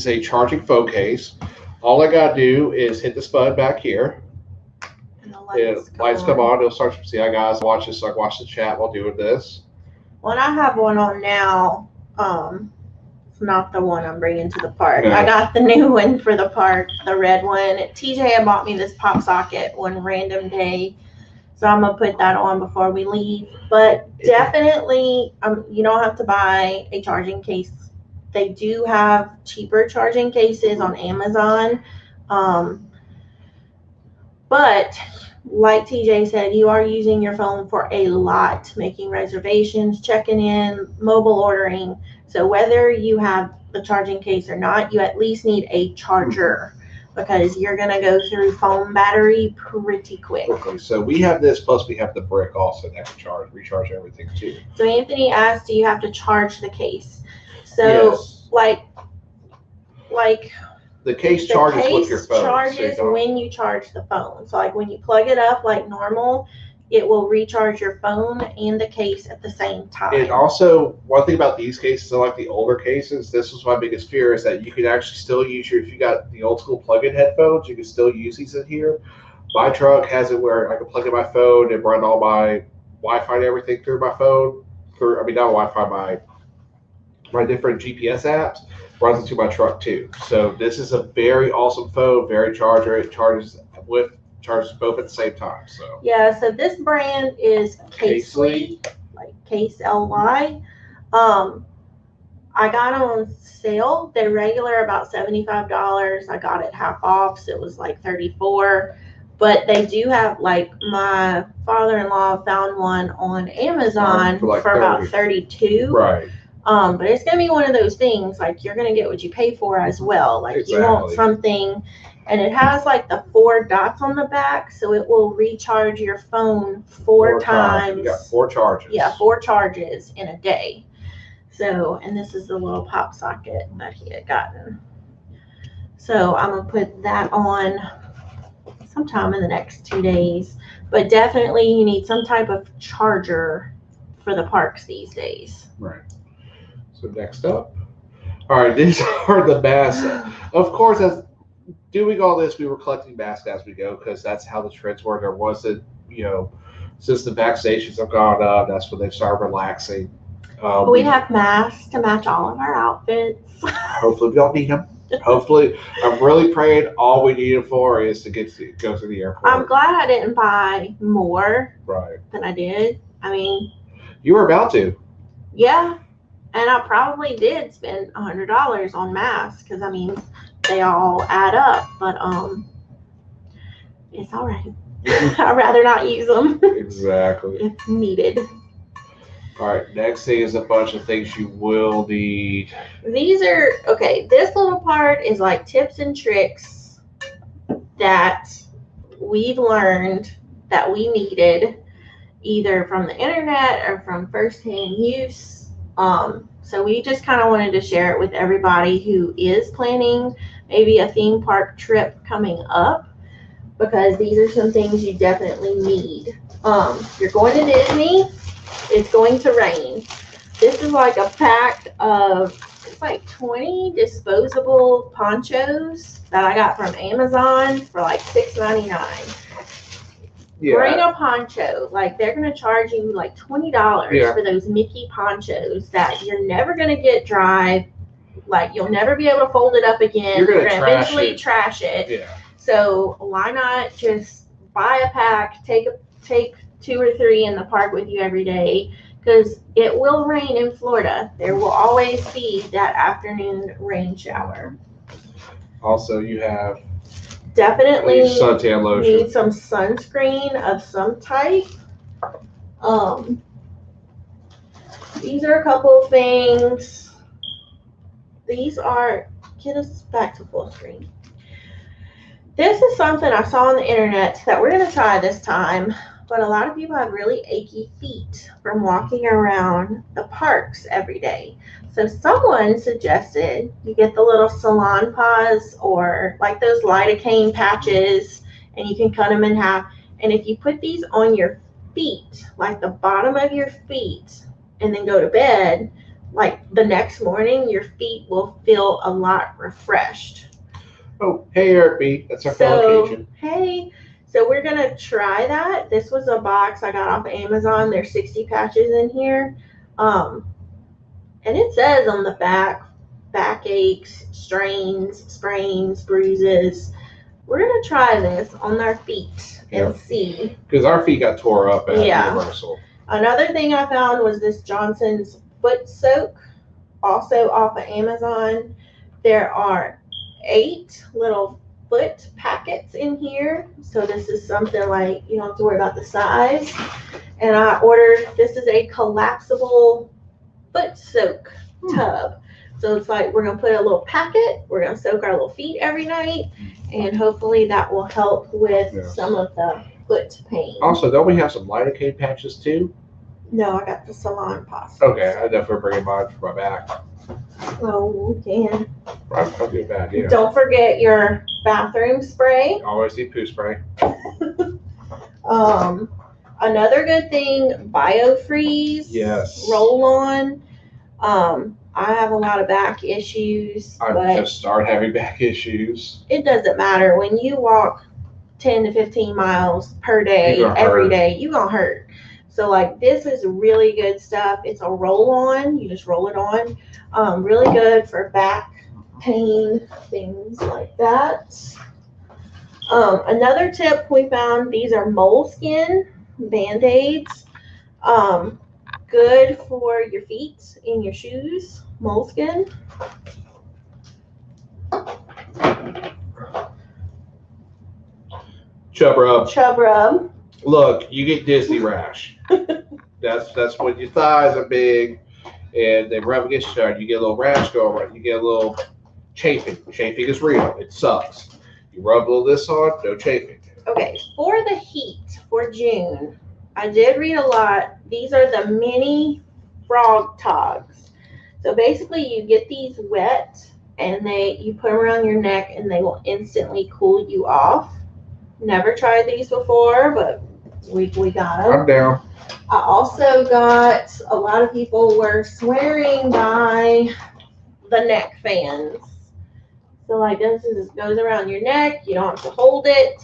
a charging phone case. All I gotta do is hit this button back here. And the lights come on. It'll start to see. Hi guys, watch this. So I watch the chat while doing this. Well, I have one on now. It's not the one I'm bringing to the park. No. I got the new one for the park, the red one. TJ had bought me this pop socket one random day. So I'm going to put that on before we leave. But definitely, you don't have to buy a charging case. They do have cheaper charging cases on Amazon. But like TJ said, you are using your phone for a lot, making reservations, checking in, mobile ordering. So whether you have the charging case or not, you at least need a charger, because you're going to go through phone battery pretty quick. Okay, so we have this, plus we have the brick also that can recharge everything too. So Anthony asked, do you have to charge the case? So yes. like the case the charges case with your phone. charges when you charge the phone. So like when you plug it up like normal, it will recharge your phone and the case at the same time. And also, one thing about these cases, like the older cases, this was my biggest fear, is that you could actually still use if you got the old school plug-in headphones, you can still use these in here. My truck has it where I can plug in my phone and run all my Wi-Fi and everything through my phone. Not Wi-Fi, my different GPS apps runs into my truck too. So this is a very awesome phone, very charger. It charges both at the same time. So yeah, so this brand is Casely, like Case-L-Y. I got them on sale. They're regular about $75. I got it half off, so it was like $34. But they do have, like, my father-in-law found one on Amazon for about $32. Right. But it's gonna be one of those things, like, you're gonna get what you pay for as well. Like exactly. You want something, and it has like the 4 dots on the back, so it will recharge your phone four times. You got 4 charges. Yeah, 4 charges in a day. So, and this is the little pop socket that he had gotten. So I'm gonna put that on sometime in the next 2 days. But definitely you need some type of charger for the parks these days. Right. So next up. All right, these are the masks. Of course, as doing all this, we were collecting masks as we go because that's how the trends were. There wasn't, since the vaccinations have gone up, that's when they started relaxing. We have masks to match all of our outfits. Hopefully, we don't need them. Hopefully, I'm really praying all we need it for is to go to the airport. I'm glad I didn't buy more Right. than I did. I mean, you were about to. Yeah, and I probably did spend $100 on masks because I mean they all add up, but it's all right. I'd rather not use them. Exactly. If needed. All right, next thing is a bunch of things you will need. These are, okay, this little part is like tips and tricks that we've learned that we needed either from the internet or from firsthand use. So we just kind of wanted to share it with everybody who is planning maybe a theme park trip coming up, because these are some things you definitely need. You're going to Disney, it's going to rain. This is like a pack of, it's like 20 disposable ponchos that I got from Amazon for like $6.99. Yeah. Bring a poncho. Like, they're going to charge you like $20 for those Mickey ponchos that you're never going to get dry. Like, you'll never be able to fold it up again. You're going to eventually trash it. Yeah. So why not just buy a pack, take 2 or 3 in the park with you every day, because it will rain in Florida. There will always be that afternoon rain shower. Also, you have definitely suntan lotion. Need some sunscreen of some type. These are a couple of things. These are, get us back to full screen. This is something I saw on the internet that we're going to try this time, but a lot of people have really achy feet from walking around the parks every day. So someone suggested you get the little salon paws or like those lidocaine patches, and you can cut them in half. And if you put these on your feet, like the bottom of your feet, and then go to bed, like the next morning, your feet will feel a lot refreshed. Oh, hey, Eric. That's our fellow Cajun. Hey, so we're going to try that. This was a box I got off of Amazon. There's 60 patches in here. And it says on the back, backaches, strains, sprains, bruises. We're going to try this on our feet and see. Because our feet got tore up at Universal. Another thing I found was this Johnson's foot soak, also off of Amazon. There are 8 little foot packets in here. So this is something like, you don't have to worry about the size. And I ordered, this is a collapsible foot soak tub. So it's like, we're going to put a little packet, we're going to soak our little feet every night, and hopefully that will help with some of the foot pain. Also, don't we have some lidocaine patches too? No, I got the salon paws. Okay, I definitely bring mine for my back. Oh, we can. I'll do a bad idea. Don't forget your bathroom spray. Always need poo spray. Another good thing, BioFreeze. Yes. Roll on. I have a lot of back issues. I just started having back issues. It doesn't matter. When you walk 10 to 15 miles per day, every day, you're going to hurt. So, like, this is really good stuff. It's a roll-on. You just roll it on. Really good for back pain, things like that. Another tip we found, these are moleskin Band-Aids. Good for your feet and your shoes. Moleskin. Chub rub. Chub rub. Look, you get Disney rash. That's when your thighs are big and they rub against each other. You get a little rash going right. You get a little chafing. Chafing is real. It sucks. You rub a little this on, no chafing. Okay, for the heat for June, I did read a lot. These are the mini frog togs. So basically you get these wet and you put them around your neck and they will instantly cool you off. Never tried these before, but we got them. I'm down. I also got, a lot of people were swearing by the neck fans. So like this goes around your neck. You don't have to hold it.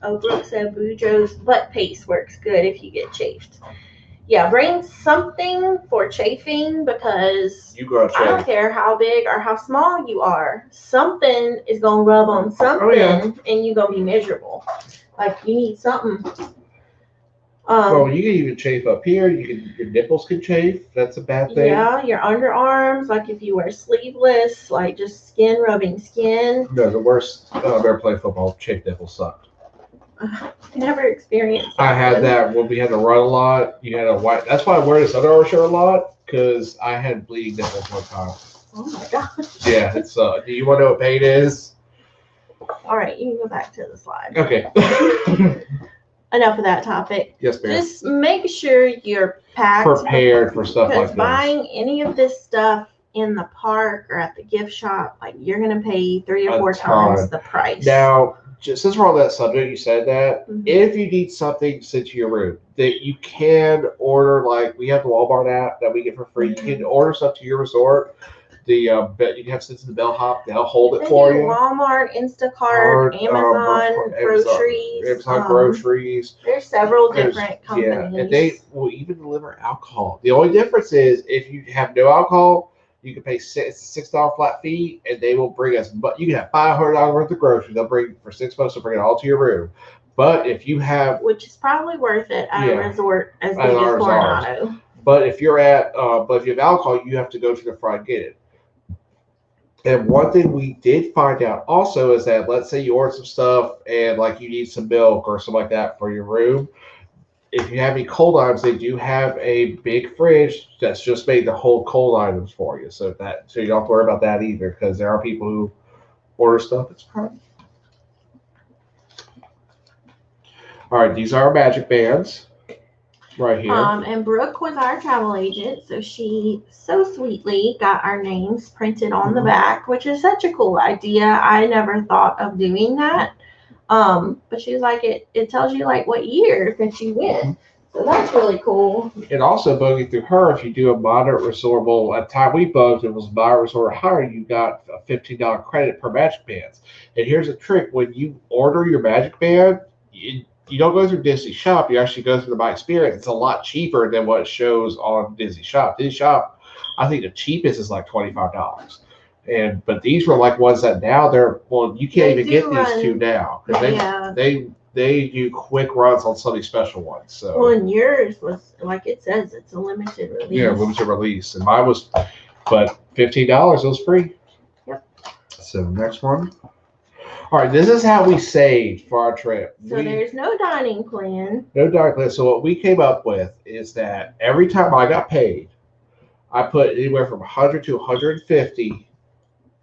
Oh, Brooke said Boudreaux's butt paste works good if you get chafed. Yeah, bring something for chafing because You go I don't care how big or how small you are. Something is going to rub on something and you're going to be miserable. Like you need something. Well, you can even chafe up here. Your nipples can chafe. That's a bad thing. Yeah, your underarms. Like if you wear sleeveless, like just skin rubbing skin. No, the worst. I've ever played football. Chafed nipples sucked. Never experienced that. I had that when we had to run a lot. You had a white. That's why I wear this underwear shirt a lot because I had bleeding nipples one time. Oh my gosh. Yeah, it's. Do you want to know what pain is? All right, you can go back to the slide. Okay. Enough of that topic. Yes, ma'am. Just make sure you're packed. Prepared for stuff like Because this. buying any of this stuff in the park or at the gift shop, like you're gonna pay 3 or 4 times the price. Now, just since we're on that subject, you said that if you need something sent to your room, that you can order. Like we have the Walmart app that we get for free. You can order stuff to your resort. You can have sent to the bellhop. They'll hold it for you. Walmart, Instacart, Amazon, groceries. Amazon groceries. There's several different companies. Yeah, and they will even deliver alcohol. The only difference is if you have no alcohol, you can pay $6 flat fee, and they will bring us. But you can have $500 worth of groceries. They'll bring for $6 to bring it all to your room. But if you have, which is probably worth it at a resort as big as Coronado. But if you're but if you have alcohol, you have to go to the front and get it. And one thing we did find out also is that let's say you order some stuff and like you need some milk or something like that for your room. If you have any cold items, they do have a big fridge that's just made to hold cold items for you. So you don't have to worry about that either because there are people who order stuff that's fine. All right, these are our magic bands right here. And Brooke was our travel agent, so she so sweetly got our names printed on the back, which is such a cool idea. I never thought of doing that. But she was like, it tells you like what year that you went. So that's really cool. And also bugging through her, if you do a moderate resort, well, at the time we bugged, it was moderate resort or higher, you got a $15 credit per magic bands. And here's a trick: when you order your magic band, you don't go through Disney Shop. You actually go through the My Experience. It's a lot cheaper than what it shows on Disney Shop. Disney Shop, I think the cheapest is like $25. But these were like ones that now you can't even get these two now. They do quick runs on some of these special ones. So well, and yours was like it says it's a limited release. Yeah, limited release. And mine was, but $15 it was free. Yep. So next one. All right, this is how we saved for our trip. So there's no dining plan. No dining plan. So what we came up with is that every time I got paid, I put anywhere from 100 to 150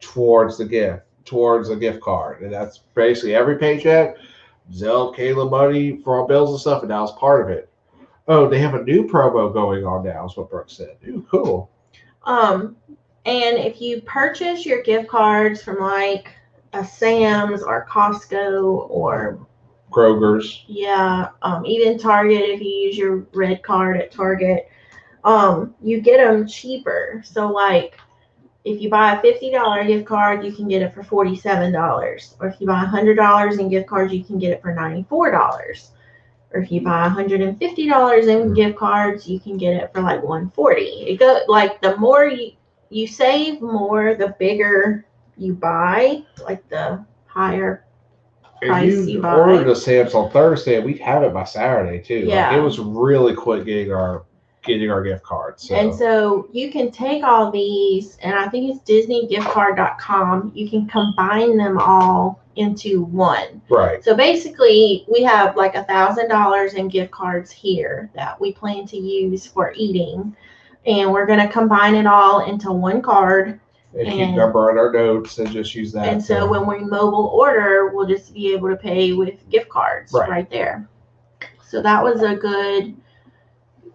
towards a gift card. And that's basically every paycheck, Zelle, Kayla money for our bills and stuff, and that was part of it. Oh, they have a new promo going on now, is what Brooke said. Ooh, cool. And if you purchase your gift cards from like a Sam's or Costco or Kroger's. Yeah, even Target, if you use your red card at Target, you get them cheaper. So like if you buy a $50 gift card, you can get it for $47. Or if you buy $100 in gift cards, you can get it for $94. Or if you buy $150 in gift cards, you can get it for like $140. It goes like the more you save more, the bigger you buy, like the higher price you buy. Ordered a Sam's on Thursday, and we'd have it by Saturday too. Yeah. Like, it was really quick getting our gift cards. So. And so you can take all these, and I think it's DisneyGiftCard.com. You can combine them all into one. Right. So basically, we have like $1,000 in gift cards here that we plan to use for eating, and we're going to combine it all into one card. And keep number on our notes and just use that. And so when we mobile order, we'll just be able to pay with gift cards right there. So that was a good,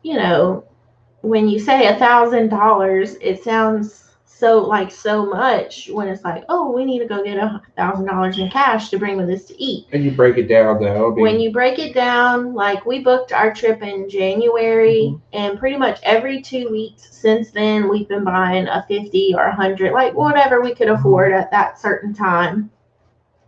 when you say $1,000, it sounds so like so much when it's like, oh, we need to go get $1,000 in cash to bring with us to eat. And you break it down though. I mean, When you break it down, like we booked our trip in January, Mhm. and pretty much every 2 weeks since then, we've been buying a 50 or 100, like whatever we could afford at that certain time.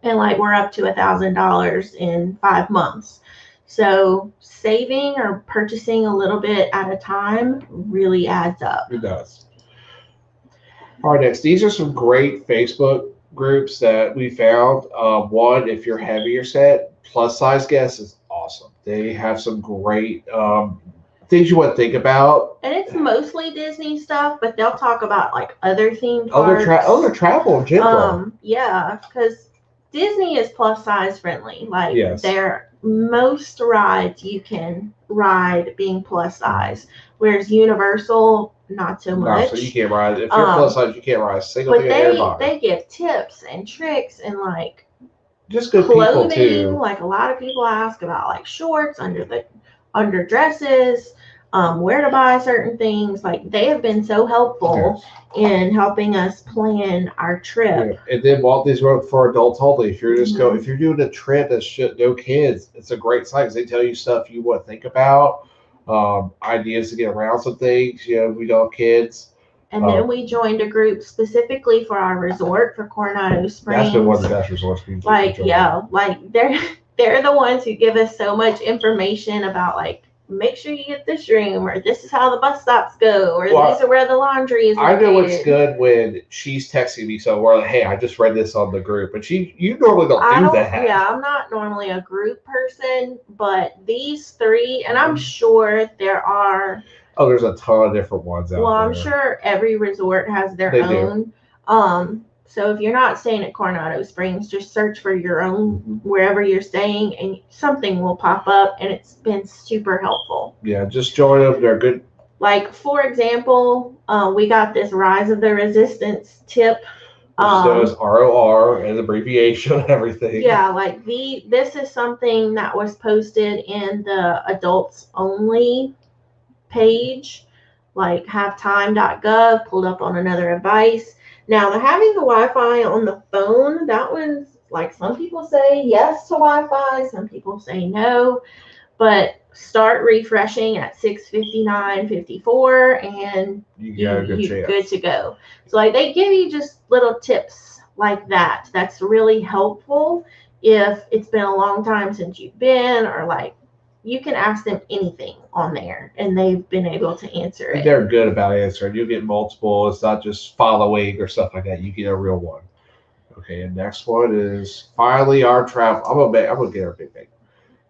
And like we're up to $1,000 in 5 months. So saving or purchasing a little bit at a time really adds up. it does. All right, next. These are some great Facebook groups that we found. One, if you're heavier set, plus size guests is awesome. They have some great things you want to think about. And it's mostly Disney stuff, but they'll talk about like other theme Other parks. travel in general. Yeah, because Disney is plus size friendly. Like Yes. most rides you can ride being plus size, whereas Universal not so No, much. so you can't ride. If you're plus size, you can't ride a single But thing in your body. they give tips and tricks and like Just good clothing. people too. Like a lot of people ask about like shorts under dresses, where to buy certain things. Like they have been so helpful in helping us plan our trip. Yeah. And then Walt Disney World for adults only. If you're just if you're doing a trip that's no kids, it's a great site because they tell you stuff you want to think about, ideas to get around some things. You know, we don't have kids. And then we joined a group specifically for our resort for Coronado Springs. That's been one of the best resorts we've like they're the ones who give us so much information about like, make sure you get this room, or this is how the bus stops go, or these are where the laundry is located. I know it's good when she's texting me somewhere like, hey, I just read this on the group, but you normally don't do that. Yeah, I'm not normally a group person, but these three, and I'm sure there are. Oh, there's a ton of different ones out there. Well, I'm sure every resort has their own. So if you're not staying at Coronado Springs, just search for your own wherever you're staying, and something will pop up, and it's been super helpful. Yeah, just join them. They're good. Like, for example, we got this Rise of the Resistance tip. Which does ROR and abbreviation and everything. Yeah, like this is something that was posted in the adults only page, like halftime.gov, pulled up on another device. Now, having the Wi-Fi on the phone, that one's like, some people say yes to Wi-Fi, some people say no, but start refreshing at 6:59:54 and you're good to go. So like they give you just little tips like that. That's really helpful if it's been a long time since you've been, or like you can ask them anything on there and they've been able to answer it. They're good about answering. You get multiple. It's not just following or stuff like that. You get a real one. Okay, and next one is finally our travel. I'm gonna get her a big thing.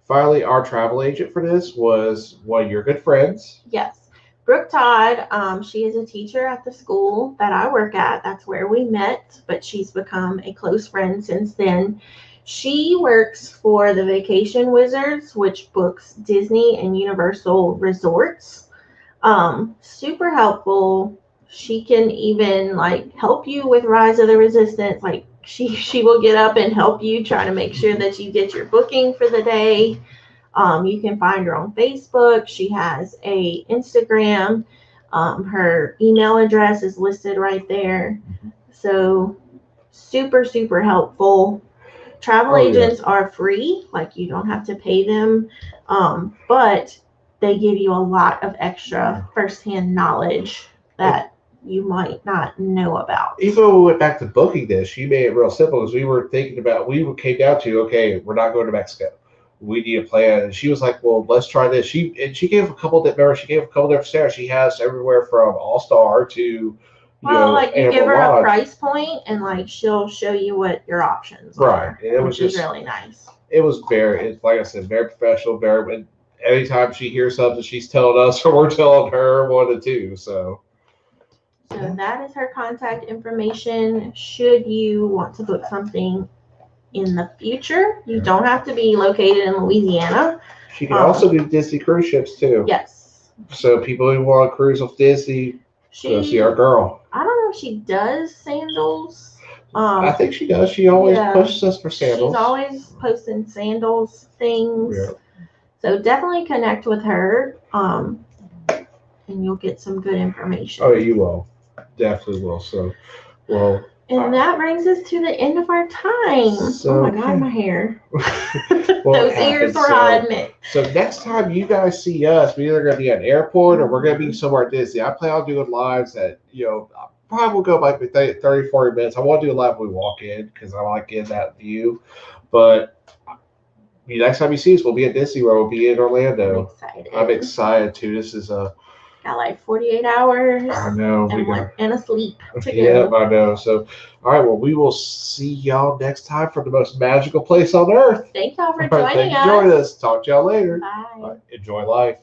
Finally, our travel agent for this was one of your good friends. Yes, Brooke Todd. She is a teacher at the school that I work at. That's where we met, but she's become a close friend since then. She works for the Vacation Wizards, which books Disney and Universal resorts. Super helpful. She can even like help you with Rise of the Resistance. Like she will get up and help you try to make sure that you get your booking for the day. You can find her on Facebook. She has a Instagram. Her email address is listed right there. So super, super helpful. Travel agents are free, like you don't have to pay them, but they give you a lot of extra firsthand knowledge that you might not know about. Even when we went back to booking this, she made it real simple because we were thinking about, came down to, okay, we're not going to Mexico. We need a plan. And she was like, well, let's try this. She gave a couple different stars. She has everywhere from All-Star to you give her a price point and like she'll show you what your options are. Right. And it was just really nice. It was like I said, very professional, and anytime she hears something, she's telling us or we're telling her one or two. So that is her contact information. Should you want to book something in the future, you don't have to be located in Louisiana. She can also do Disney cruise ships too. Yes. So people who want to cruise with Disney, go see our girl. I don't know if she does sandals. I think she does. She always pushes us for sandals. She's always posting sandals things. Yeah. So definitely connect with her, and you'll get some good information. Oh, you will. Definitely will. So, well. And that brings us to the end of our time. So, oh my God, my hair. Well, Those ears were hiding it. So next time you guys see us, we're either going to be at an airport or we're going to be somewhere at Disney. I plan on doing lives that, I probably will go like 30, 40 minutes. I want to do a live when we walk in because I like getting that view. But the next time you see us, we'll be at Disney World. We'll be in Orlando. I'm excited. I'm excited too. This is got like 48 hours. I know. And a sleep to Yep, go. I know. So, all right. Well, we will see y'all next time from the most magical place on earth. Thank y'all for All right, joining thank you for joining us. Talk to y'all later. Bye. All right, enjoy life.